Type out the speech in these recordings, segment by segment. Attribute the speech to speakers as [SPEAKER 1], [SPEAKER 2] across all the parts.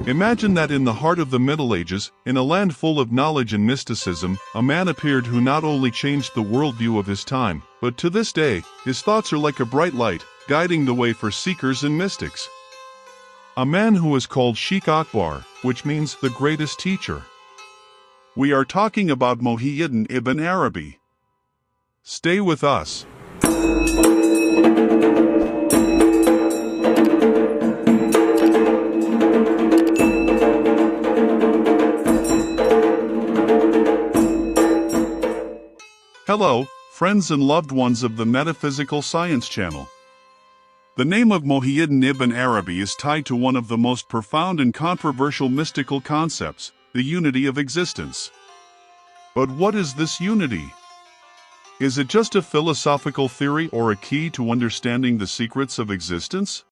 [SPEAKER 1] Imagine that in the heart of the Middle Ages, in a land full of knowledge and mysticism, a man appeared who not only changed the worldview of his time, but to this day, his thoughts are like a bright light, guiding the way for seekers and mystics. A man who is called Sheikh Akbar, which means the greatest teacher. We are talking about Muhyiddin Ibn Arabi. Stay with us. Hello, friends and loved ones of the Metaphysical Science channel. The name of Muhyiddin Ibn Arabi is tied to one of the most profound and controversial mystical concepts, the unity of existence. But what is this unity? Is it just a philosophical theory or a key to understanding the secrets of existence?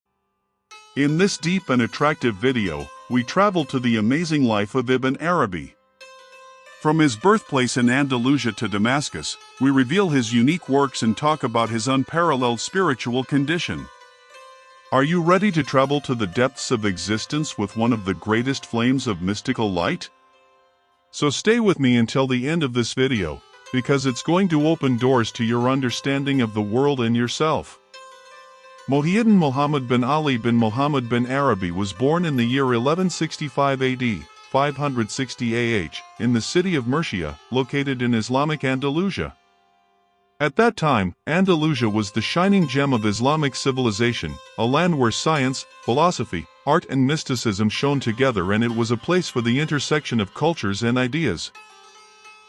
[SPEAKER 1] In this deep and attractive video, we travel to the amazing life of Ibn Arabi. From his birthplace in Andalusia to Damascus, we reveal his unique works and talk about his unparalleled spiritual condition. Are you ready to travel to the depths of existence with one of the greatest flames of mystical light? So stay with me until the end of this video, because it's going to open doors to your understanding of the world and yourself. Muhyiddin Muhammad bin Ali bin Muhammad bin Arabi was born in the year 1165 AD. 560 AH, in the city of Murcia, located in Islamic Andalusia. At that time, Andalusia was the shining gem of Islamic civilization, a land where science, philosophy, art and mysticism shone together, and it was a place for the intersection of cultures and ideas.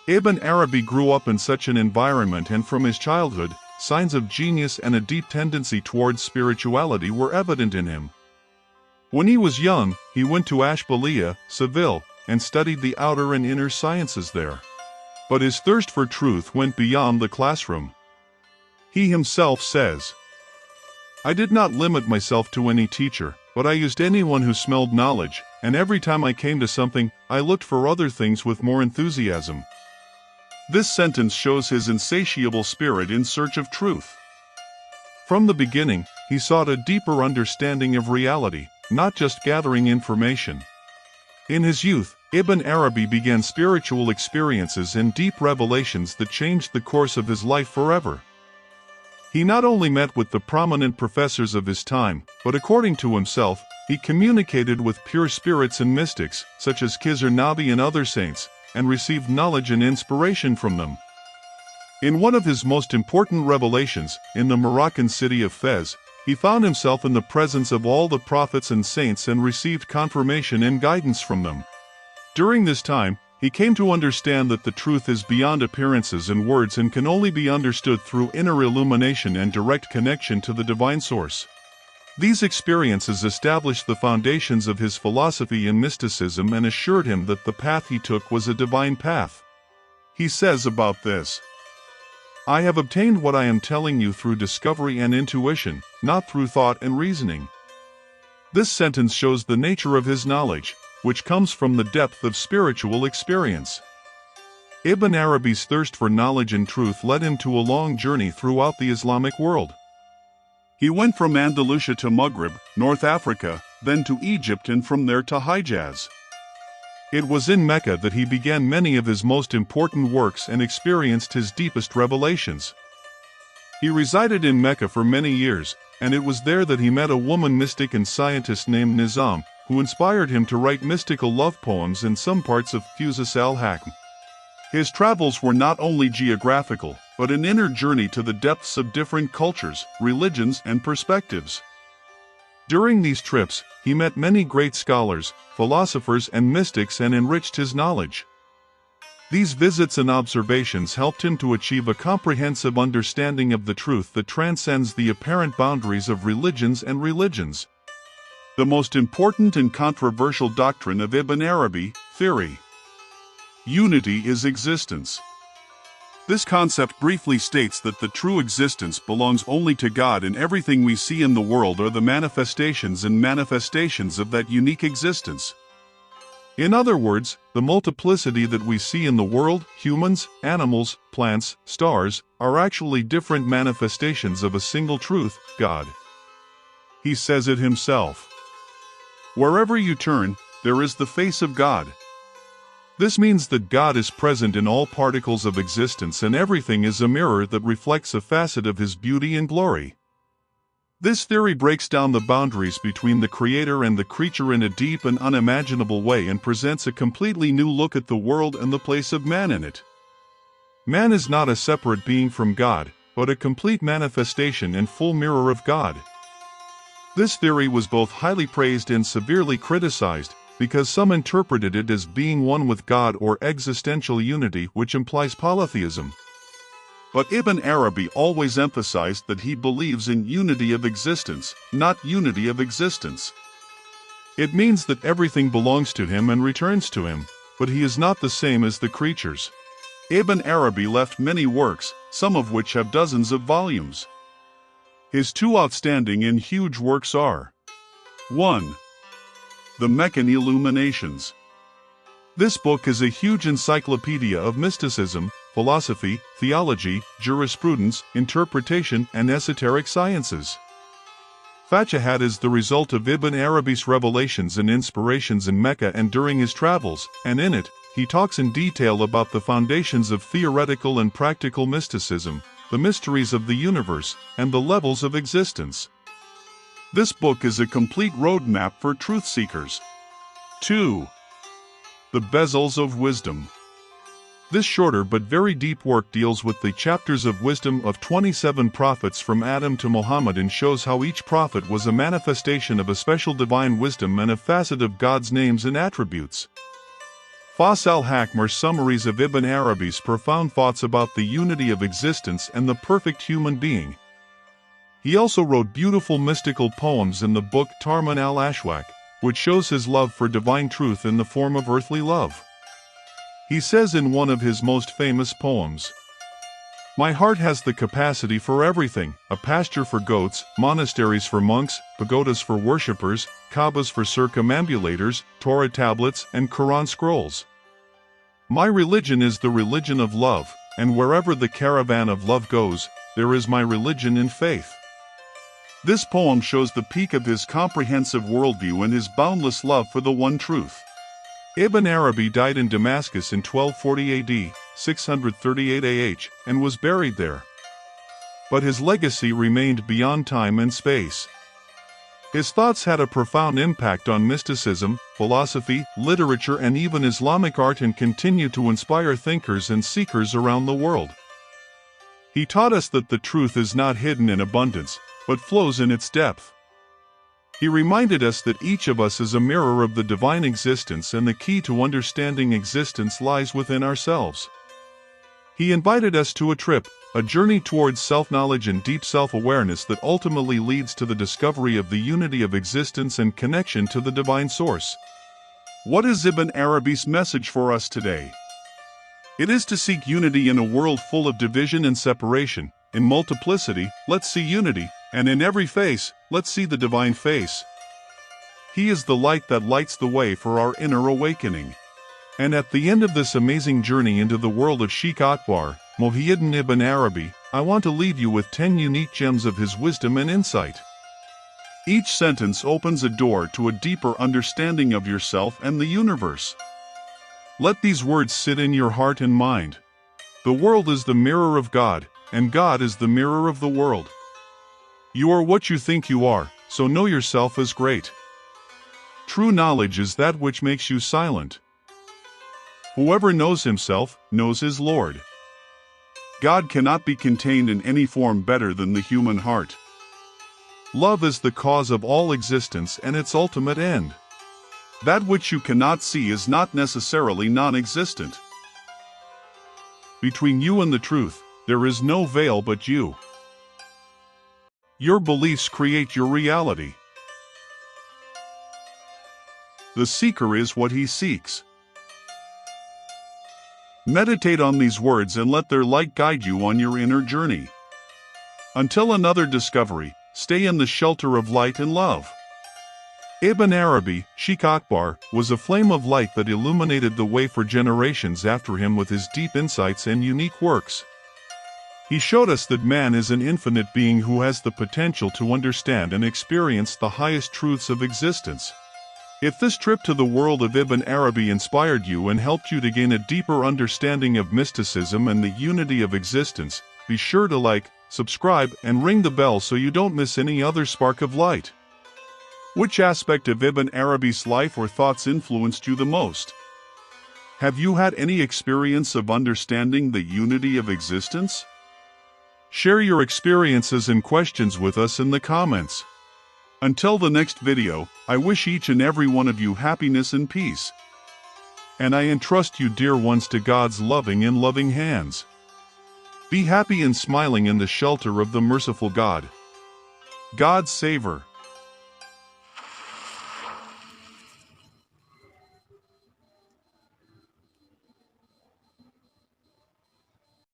[SPEAKER 1] Ibn Arabi grew up in such an environment, and from his childhood, signs of genius and a deep tendency towards spirituality were evident in him. When he was young, he went to Ashbalia, Seville, and studied the outer and inner sciences there. But his thirst for truth went beyond the classroom. He himself says, "I did not limit myself to any teacher, but I used anyone who smelled knowledge, and every time I came to something, I looked for other things with more enthusiasm." This sentence shows his insatiable spirit in search of truth. From the beginning, he sought a deeper understanding of reality, not just gathering information. In his youth, Ibn Arabi began spiritual experiences and deep revelations that changed the course of his life forever. He not only met with the prominent professors of his time, but according to himself, he communicated with pure spirits and mystics, such as Khizr Nabi and other saints, and received knowledge and inspiration from them. In one of his most important revelations, in the Moroccan city of Fez, he found himself in the presence of all the prophets and saints and received confirmation and guidance from them. During this time, he came to understand that the truth is beyond appearances and words and can only be understood through inner illumination and direct connection to the divine source. These experiences established the foundations of his philosophy and mysticism and assured him that the path he took was a divine path. He says about this, "I have obtained what I am telling you through discovery and intuition, not through thought and reasoning." This sentence shows the nature of his knowledge, which comes from the depth of spiritual experience. Ibn Arabi's thirst for knowledge and truth led him to a long journey throughout the Islamic world. He went from Andalusia to Maghreb, North Africa, then to Egypt, and from there to Hijaz. It was in Mecca that he began many of his most important works and experienced his deepest revelations. He resided in Mecca for many years, and it was there that he met a woman mystic and scientist named Nizam, who inspired him to write mystical love poems in some parts of Fusus al-Hikam. His travels were not only geographical, but an inner journey to the depths of different cultures, religions, and perspectives. During these trips, he met many great scholars, philosophers, and mystics and enriched his knowledge. These visits and observations helped him to achieve a comprehensive understanding of the truth that transcends the apparent boundaries of religions and religions. The most important and controversial doctrine of Ibn Arabi, theory. Unity is existence. This concept briefly states that the true existence belongs only to God, and everything we see in the world are the manifestations of that unique existence. In other words, the multiplicity that we see in the world, humans, animals, plants, stars, are actually different manifestations of a single truth, God. He says it himself. Wherever you turn, there is the face of God. This means that God is present in all particles of existence and everything is a mirror that reflects a facet of His beauty and glory. This theory breaks down the boundaries between the Creator and the creature in a deep and unimaginable way and presents a completely new look at the world and the place of man in it. Man is not a separate being from God, but a complete manifestation and full mirror of God. This theory was both highly praised and severely criticized, because some interpreted it as being one with God or existential unity, which implies polytheism. But Ibn Arabi always emphasized that he believes in unity of existence, not unity of existence. It means that everything belongs to him and returns to him, but he is not the same as the creatures. Ibn Arabi left many works, some of which have dozens of volumes. His two outstanding and huge works are 1. The Meccan Illuminations. This book is a huge encyclopedia of mysticism, philosophy, theology, jurisprudence, interpretation, and esoteric sciences. Futuhat is the result of Ibn Arabi's revelations and inspirations in Mecca and during his travels, and in it, he talks in detail about the foundations of theoretical and practical mysticism, the mysteries of the universe, and the levels of existence. This book is a complete roadmap for truth seekers. 2. The Bezels of Wisdom. This shorter but very deep work deals with the chapters of wisdom of 27 prophets from Adam to Muhammad and shows how each prophet was a manifestation of a special divine wisdom and a facet of God's names and attributes. Fusus al-Hikam are summaries of Ibn Arabi's profound thoughts about the unity of existence and the perfect human being. He also wrote beautiful mystical poems in the book Tarman al-Ashwaq, which shows his love for divine truth in the form of earthly love. He says in one of his most famous poems, "My heart has the capacity for everything, a pasture for goats, monasteries for monks, pagodas for worshippers, Kaabas for circumambulators, Torah tablets, and Quran scrolls. My religion is the religion of love, and wherever the caravan of love goes, there is my religion and faith." This poem shows the peak of his comprehensive worldview and his boundless love for the one truth. Ibn Arabi died in Damascus in 1240 AD, 638 AH, and was buried there. But his legacy remained beyond time and space. His thoughts had a profound impact on mysticism, philosophy, literature, and even Islamic art and continue to inspire thinkers and seekers around the world. He taught us that the truth is not hidden in abundance, but flows in its depth. He reminded us that each of us is a mirror of the divine existence and the key to understanding existence lies within ourselves. He invited us to a journey towards self-knowledge and deep self-awareness that ultimately leads to the discovery of the unity of existence and connection to the divine source. What is Ibn Arabi's message for us today? It is to seek unity in a world full of division and separation. In multiplicity, let's see unity, and in every face, let's see the divine face. He is the light that lights the way for our inner awakening. And at the end of this amazing journey into the world of Sheikh Akbar, Muhyiddin Ibn Arabi, I want to leave you with 10 unique gems of his wisdom and insight. Each sentence opens a door to a deeper understanding of yourself and the universe. Let these words sit in your heart and mind. The world is the mirror of God, and God is the mirror of the world. You are what you think you are, so know yourself as great. True knowledge is that which makes you silent. Whoever knows himself, knows his Lord. God cannot be contained in any form better than the human heart. Love is the cause of all existence and its ultimate end. That which you cannot see is not necessarily non-existent. Between you and the truth, there is no veil but you. Your beliefs create your reality. The seeker is what he seeks. Meditate on these words and let their light guide you on your inner journey. Until another discovery, stay in the shelter of light and love. Ibn Arabi, Sheikh Akbar, was a flame of light that illuminated the way for generations after him with his deep insights and unique works. He showed us that man is an infinite being who has the potential to understand and experience the highest truths of existence. If this trip to the world of Ibn Arabi inspired you and helped you to gain a deeper understanding of mysticism and the unity of existence, be sure to like, subscribe, and ring the bell so you don't miss any other spark of light. Which aspect of Ibn Arabi's life or thoughts influenced you the most? Have you had any experience of understanding the unity of existence? Share your experiences and questions with us in the comments. Until the next video, I wish each and every one of you happiness and peace. And I entrust you, dear ones, to God's loving and loving hands. Be happy and smiling in the shelter of the merciful God. God Saver.